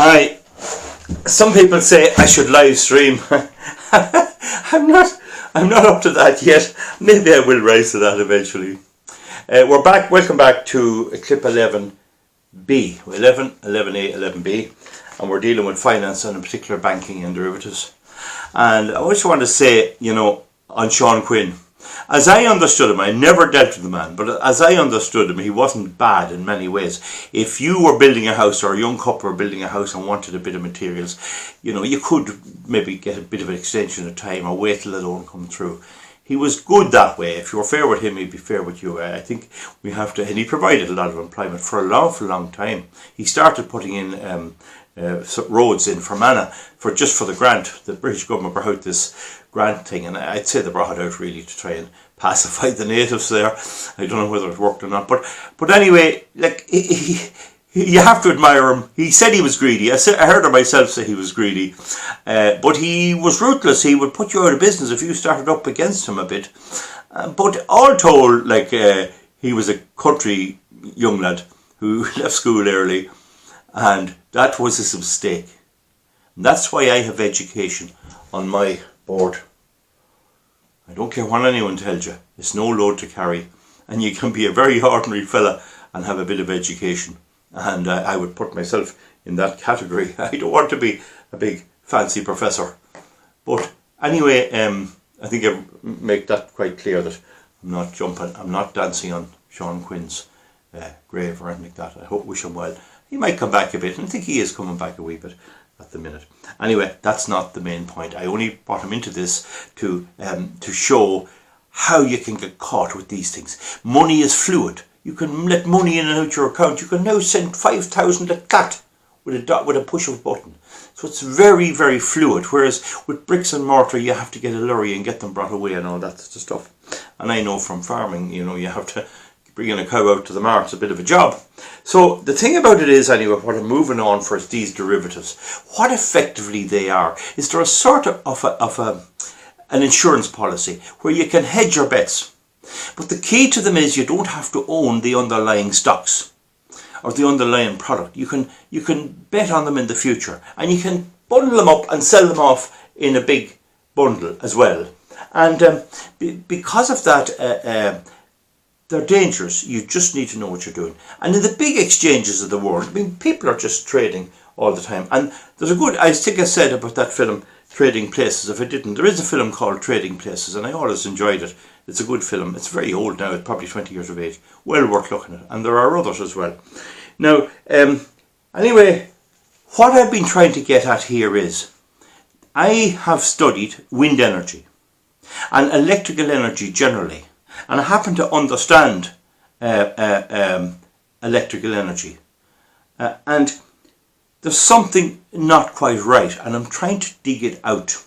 Hi. Some people say I should live stream. I'm not up to that yet. Maybe I will rise to that eventually. We're back. Welcome back to clip 11B, 11, 11A, 11B, and we're dealing with finance and in particular banking and derivatives. And I just want to say, on Sean Quinn, as I understood him, I never dealt with the man, but as I understood him, he wasn't bad in many ways. If you were building a house or a young couple were building a house and wanted a bit of materials, you could maybe get a bit of an extension of time or wait till the loan come through. He was good that way. If you were fair with him, he'd be fair with you. I think we have to, and he provided a lot of employment for a long time. He started putting in roads in Fermanagh for the grant. The British government brought out this grant thing, and I'd say they brought it out really to try and pacify the natives there. I don't know whether it worked or not, but anyway, you have to admire him. He said he was greedy. I heard him myself say he was greedy, but he was ruthless. He would put you out of business if you started up against him a bit. But all told, he was a country young lad who left school early, and that was his mistake. And that's why I have education on my board. I don't care what anyone tells you. It's no load to carry, and you can be a very ordinary fella and have a bit of education. And I would put myself in that category. I don't want to be a big fancy professor, but anyway, I think I make that quite clear that I'm not dancing on Sean Quinn's grave or anything like that. I hope, wish him well. He might come back a bit, and I think he is coming back a wee bit at the minute. Anyway, that's not the main point. I only brought him into this to show how you can get caught with these things. Money is fluid. You can let money in and out your account. You can now send 5,000 at that with a push of a button. So it's very, very fluid. Whereas with bricks and mortar, you have to get a lorry and get them brought away and all that sort of stuff. And I know from farming, you have to bringing a cow out to the mart is a bit of a job. So the thing about it is, anyway, what I'm moving on for is these derivatives. What effectively they are is they're a sort of an insurance policy where you can hedge your bets. But the key to them is you don't have to own the underlying stocks or the underlying product. You can bet on them in the future, and you can bundle them up and sell them off in a big bundle as well. And because of that, they're dangerous. You just need to know what you're doing. And in the big exchanges of the world, people are just trading all the time. And there's I think I said about that film, Trading Places. If I didn't, there is a film called Trading Places, and I always enjoyed it. It's a good film. It's very old now. It's probably 20 years of age. Well worth looking at. And there are others as well. Now, anyway, what I've been trying to get at here is, I have studied wind energy and electrical energy generally. And I happen to understand electrical energy. And there's something not quite right, and I'm trying to dig it out.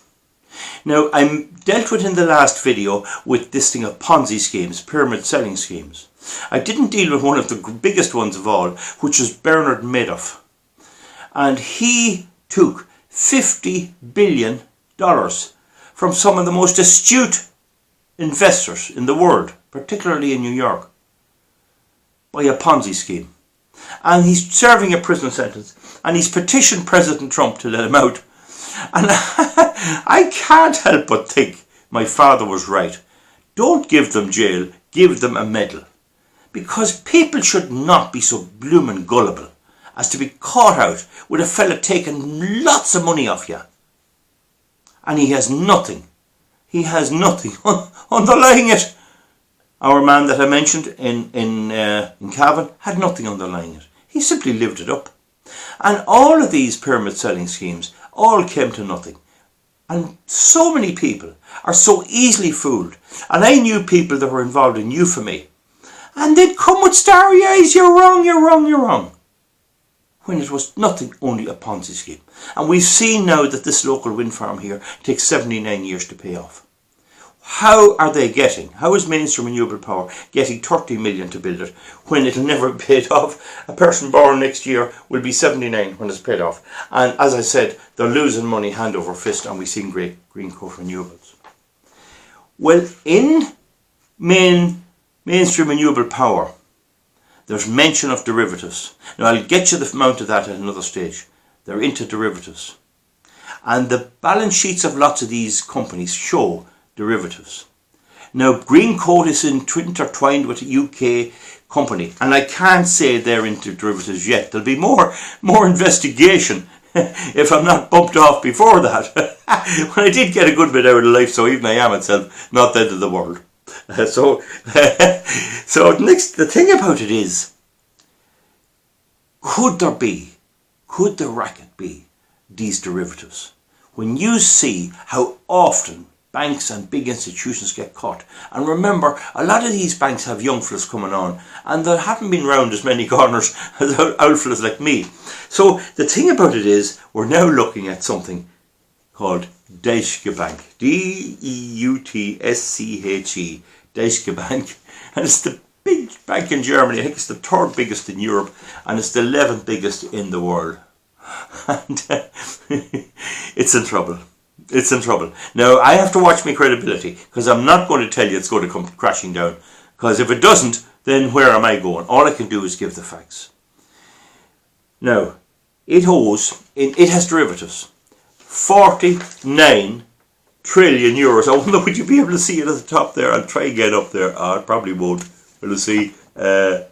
Now, I'm dealt with in the last video with this thing of Ponzi schemes, pyramid selling schemes. I didn't deal with one of the biggest ones of all, which was Bernard Madoff. And he took $50 billion from some of the most astute investors in the world, particularly in New York, by a Ponzi scheme. And he's serving a prison sentence, and he's petitioned President Trump to let him out. And I can't help but think my father was right. Don't give them jail, give them a medal. Because people should not be so bloomin' gullible as to be caught out with a fella taking lots of money off you. And he has nothing. He has nothing underlying it. Our man that I mentioned in Cavan had nothing underlying it. He simply lived it up. And all of these pyramid selling schemes all came to nothing. And so many people are so easily fooled. And I knew people that were involved in euphony. And they'd come with starry eyes, you're wrong, you're wrong, you're wrong. When it was nothing, only a Ponzi scheme. And we've seen now that this local wind farm here takes 79 years to pay off. How are they how is Mainstream Renewable Power getting 30 million to build it when it'll never be paid off? A person born next year will be 79 when it's paid off. And as I said, they're losing money hand over fist, and we've seen great Greencoat Renewables. Well, in Mainstream Renewable Power, there's mention of derivatives. Now, I'll get you the amount of that at another stage. They're into derivatives. And the balance sheets of lots of these companies show derivatives. Now, Greencoat is intertwined with a UK company, and I can't say they're into derivatives yet. There'll be more investigation if I'm not bumped off before that. When I did get a good bit out of life, so even I am itself not the end of the world. So the thing about it is, could the racket be these derivatives? When you see how often banks and big institutions get caught, and remember, a lot of these banks have young fellas coming on, and there haven't been round as many corners as old fellas like me. So the thing about it is, we're now looking at something called Deutsche Bank, Deutsche, Deutsche Bank, and it's the big bank in Germany. I think it's the third biggest in Europe, and it's the 11th biggest in the world. And it's in trouble. It's in trouble. Now, I have to watch my credibility, because I'm not going to tell you it's going to come crashing down. Because if it doesn't, then where am I going? All I can do is give the facts. Now, it has derivatives. 49 trillion euros. I wonder, would you be able to see it at the top there? I'll try and get up there. I probably won't. We'll see. No,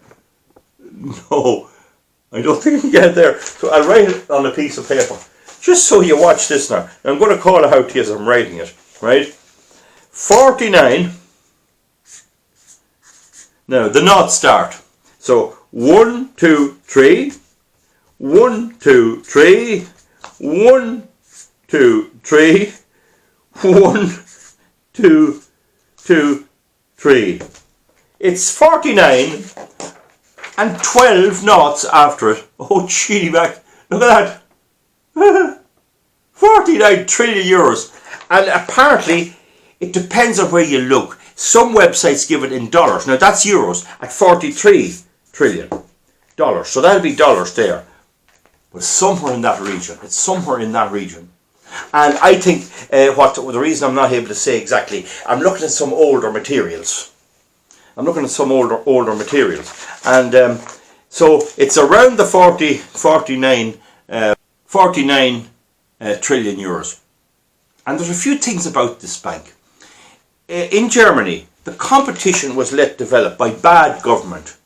I don't think I can get there. So I'll write it on a piece of paper. Just so you watch this now. I'm going to call it out to you as I'm writing it. Right? 49. Now, the knots start. So, 1, 2, 3. 1, 2, 3. 1, 2, 3. 1, 2, 2, 3. It's 49 and 12 knots after it. Oh, chilly back. Look at that. 49 trillion euros. And apparently, it depends on where you look. Some websites give it in dollars. Now, that's euros at 43 trillion dollars. So that'll be dollars there. But somewhere in that region. It's somewhere in that region. And I think the reason I'm not able to say exactly, I'm looking at some older materials. And so it's around the 49 trillion euros. And there's a few things about this bank. In Germany, the competition was let develop by bad government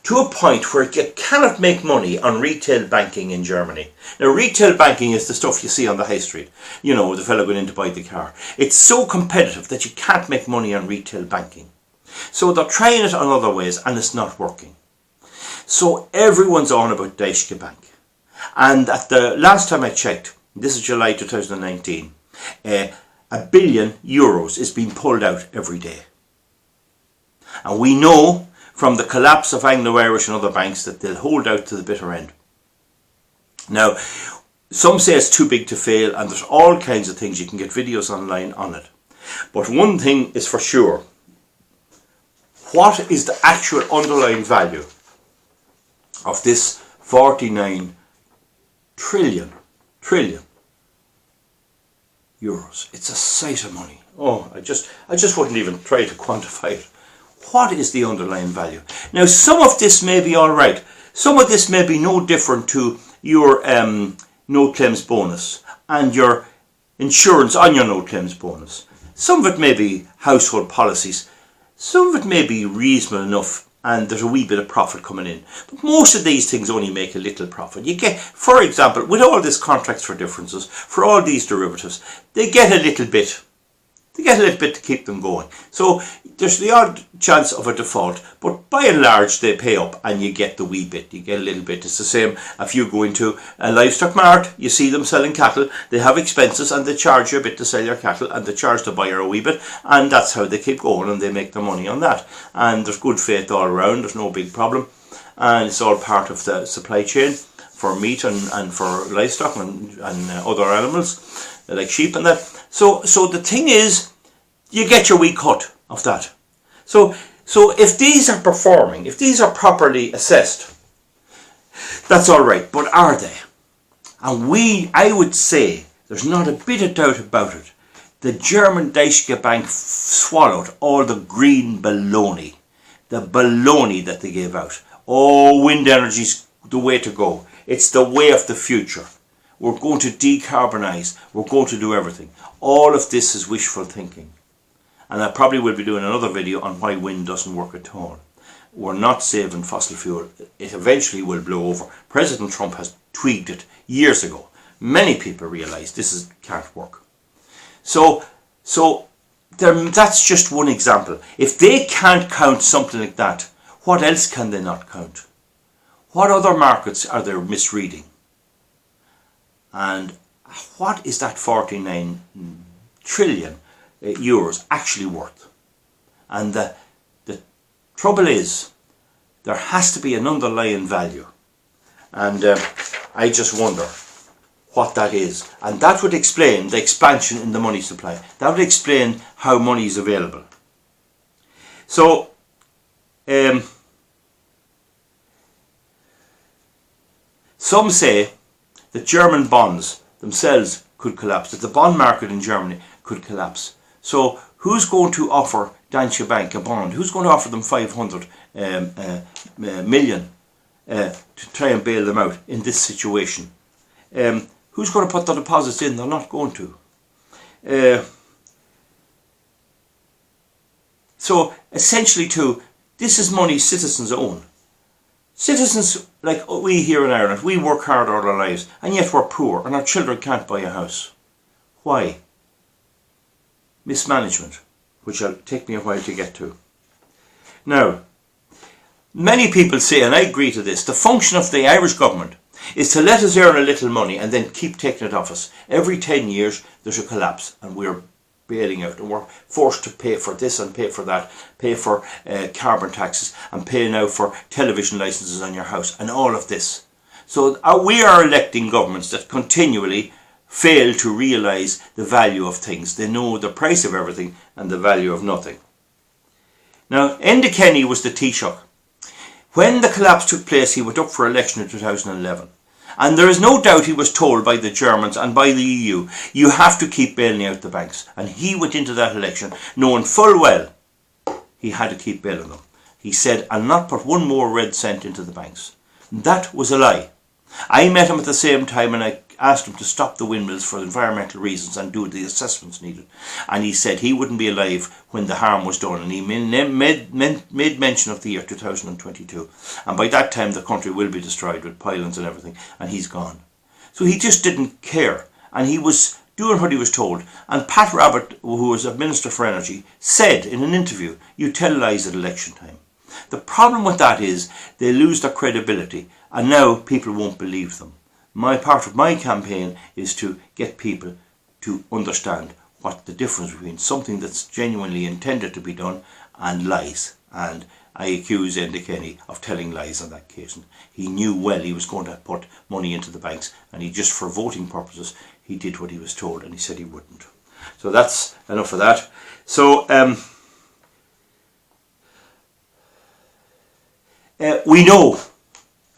to a point where you cannot make money on retail banking in Germany. Now, retail banking is the stuff you see on the high street. You know, the fellow going in to buy the car. It's so competitive that you can't make money on retail banking. So they're trying it on other ways, and it's not working. So everyone's on about Deutsche Bank. And at the last time I checked, this is July 2019, €1 billion is being pulled out every day. And we know from the collapse of Anglo-Irish and other banks that they'll hold out to the bitter end. Now, some say it's too big to fail, and there's all kinds of things. You can get videos online on it. But one thing is for sure. What is the actual underlying value of this 49 trillion euros? It's a sight of money. Oh, I just wouldn't even try to quantify it. What is the underlying value? Now, some of this may be all right. Some of this may be no different to your no claims bonus and your insurance on your no claims bonus. Some of it may be household policies. Some of it may be reasonable enough, and there's a wee bit of profit coming in. But most of these things only make a little profit. You get, for example, with all these contracts for differences, for all these derivatives, they get a little bit. They get a little bit to keep them going. So there's the odd chance of a default, but by and large they pay up and you get the wee bit. You get a little bit. It's the same if you go into a livestock mart, you see them selling cattle, they have expenses and they charge you a bit to sell your cattle and they charge the buyer a wee bit, and that's how they keep going and they make their money on that. And there's good faith all around, there's no big problem, and it's all part of the supply chain for meat and for livestock and other animals like sheep and that. So the thing is, you get your wee cut of that. So if these are performing, if these are properly assessed, that's all right. But are they? And I would say, there's not a bit of doubt about it, the German Deutsche Bank swallowed all the green baloney, the baloney that they gave out. Oh, wind energy's the way to go. It's the way of the future. we're going to decarbonise, we're going to do everything. All of this is wishful thinking. And I probably will be doing another video on why wind doesn't work at all. We're not saving fossil fuel. It eventually will blow over. President Trump has tweaked it years ago. Many people realise this can't work. So that's just one example. If they can't count something like that, what else can they not count? What other markets are they misreading? And what is that 49 trillion euros actually worth? And the trouble is, there has to be an underlying value. And I just wonder what that is. And that would explain the expansion in the money supply. That would explain how money is available. So, some say that German bonds themselves could collapse, that the bond market in Germany could collapse. So who's going to offer Deutsche Bank a bond? Who's going to offer them 500 million to try and bail them out in this situation? Who's going to put the deposits in? They're not going to. So essentially too, this is money citizens own. Citizens like we here in Ireland, we work hard all our lives and yet we're poor and our children can't buy a house. Why? Mismanagement, which will take me a while to get to. Now, many people say, and I agree to this, the function of the Irish government is to let us earn a little money and then keep taking it off us. Every 10 years there's a collapse and we're bailing out and we're forced to pay for this and pay for that, pay for carbon taxes and pay now for television licenses on your house and all of this. So we are electing governments that continually fail to realise the value of things. They know the price of everything and the value of nothing. Now, Enda Kenny was the Taoiseach. When the collapse took place, he went up for election in 2011. And there is no doubt he was told by the Germans and by the EU, you have to keep bailing out the banks. And he went into that election knowing full well he had to keep bailing them. He said, I'll not put one more red cent into the banks. That was a lie. I met him at the same time and I asked him to stop the windmills for environmental reasons and do the assessments needed. And he said he wouldn't be alive when the harm was done. And he made mention of the year 2022. And by that time the country will be destroyed with pylons and everything. And he's gone. So he just didn't care. And he was doing what he was told. And Pat Rabbitte, who was a Minister for Energy, said in an interview, you tell lies at election time. The problem with that is they lose their credibility. And now people won't believe them. Part of my campaign is to get people to understand what the difference between something that's genuinely intended to be done and lies. And I accuse Enda Kenny of telling lies on that occasion. He knew well he was going to put money into the banks and he just for voting purposes he did what he was told and he said he wouldn't. So that's enough of that. So we know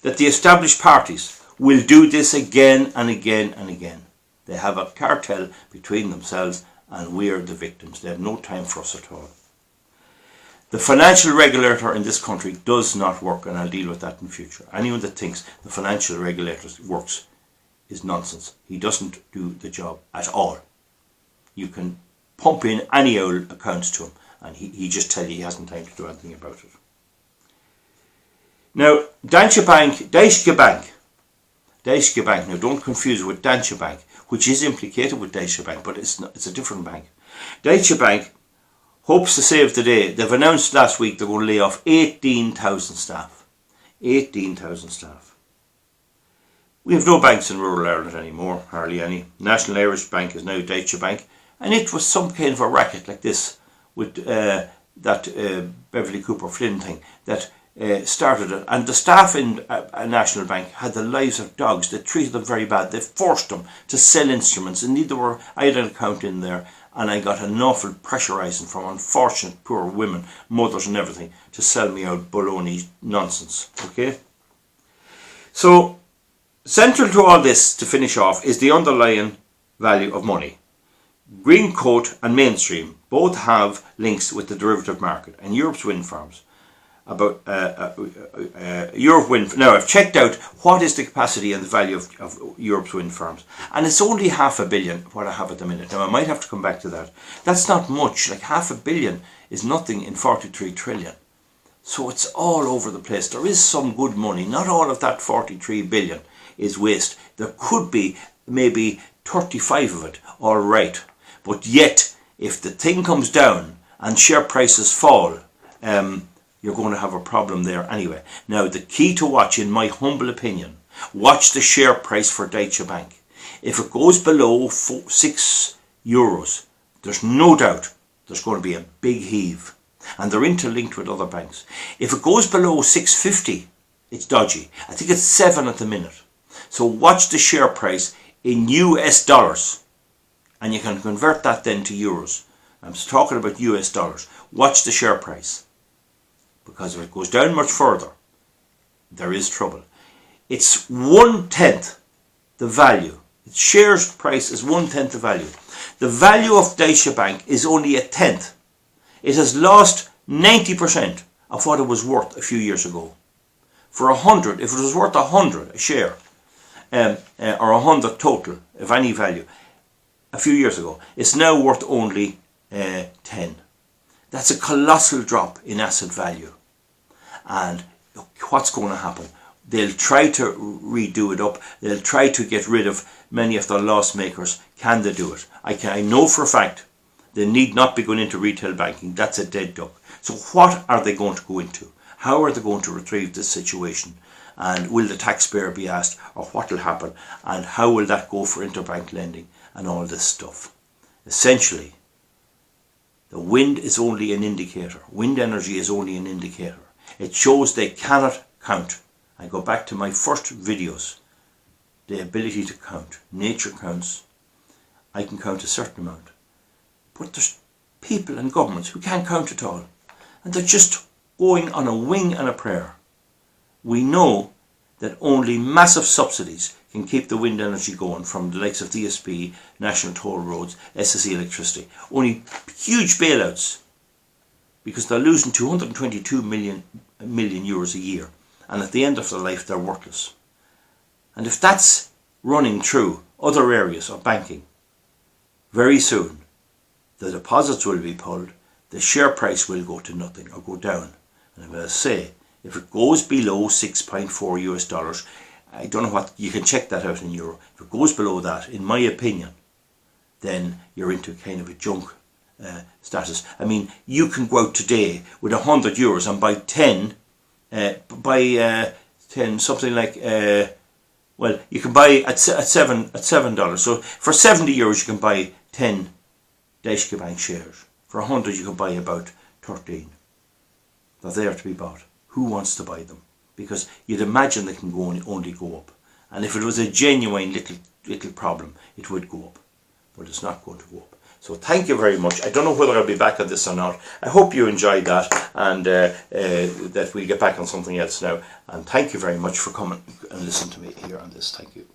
that the established parties will do this again and again and again. They have a cartel between themselves and we are the victims. They have no time for us at all. The financial regulator in this country does not work and I'll deal with that in future. Anyone that thinks the financial regulator works is nonsense. He doesn't do the job at all. You can pump in any old accounts to him and he just tells you he hasn't time to do anything about it. Now, Deutsche Bank, now don't confuse it with Deutsche Bank, which is implicated with Deutsche Bank, but it's a different bank. Deutsche Bank hopes to save the day. They've announced last week they're going to lay off 18,000 staff. 18,000 staff. We have no banks in rural Ireland anymore, hardly any. National Irish Bank is now Deutsche Bank, and it was some kind of a racket like this with that Beverly Cooper Flynn thing that started it, and the staff in a national bank had the lives of dogs. They treated them very bad. They forced them to sell instruments and I had an account in there and I got an awful pressurising from unfortunate poor women, mothers and everything, to sell me out baloney nonsense. Okay? So central to all this, to finish off, is the underlying value of money. Greencoat and Mainstream both have links with the derivative market and Europe's wind farms. about Europe wind. Now I've checked out what is the capacity and the value of Europe's wind farms, and it's only $500 million what I have at the minute. Now I might have to come back to that. That's not much. Like $500 million is nothing in 43 trillion. So it's all over the place. There is some good money. Not all of that 43 billion is waste. There could be maybe 35 of it, all right. But yet, if the thing comes down and share prices fall, you're going to have a problem there anyway. Now, the key to watch, in my humble opinion, watch the share price for Deutsche Bank. If it goes below €6, there's no doubt there's going to be a big heave. And they're interlinked with other banks. If it goes below 650, it's dodgy. I think it's 7 at the minute. So watch the share price in US dollars. And you can convert that then to euros. I'm talking about US dollars. Watch the share price. Because if it goes down much further, there is trouble. It's 1/10 the value. Its shares price is 1/10 the value. The value of Deutsche Bank is only 1/10. It has lost 90% of what it was worth a few years ago. For 100, if it was worth 100 a share, or 100 total, of any value, a few years ago, it's now worth only 10. That's a colossal drop in asset value. And what's going to happen? They'll try to redo it up. They'll try to get rid of many of the loss makers. Can they do it? I know for a fact they need not be going into retail banking. That's a dead duck. So what are they going to go into? How are they going to retrieve this situation? And will the taxpayer be asked, or what will happen? And how will that go for interbank lending and all this stuff? Essentially, the wind is only an indicator. Wind energy is only an indicator. It shows they cannot count. I go back to my first videos. The ability to count. Nature counts. I can count a certain amount. But there's people and governments who can't count at all. And they're just going on a wing and a prayer. We know that only massive subsidies can keep the wind energy going, from the likes of DSP, National Toll Roads, SSE Electricity. Only huge bailouts, because they're losing 222 million euros a year. And at the end of their life, they're worthless. And if that's running through other areas of banking, very soon, the deposits will be pulled, the share price will go to nothing or go down. And I'm going to say, if it goes below 6.4 US dollars, I don't know what, you can check that out in euro. If it goes below that, in my opinion, then you're into kind of a junk status. I mean, you can go out today with €100 and buy 10, something like, well, you can buy at $7. So for €70 you can buy 10 Deutsche Bank shares. For 100 you can buy about 13. They're there to be bought. Who wants to buy them? Because you'd imagine they can only go up. And if it was a genuine little problem, it would go up. But it's not going to go up. So thank you very much. I don't know whether I'll be back on this or not. I hope you enjoyed that, and that we'll get back on something else now. And thank you very much for coming and listening to me here on this. Thank you.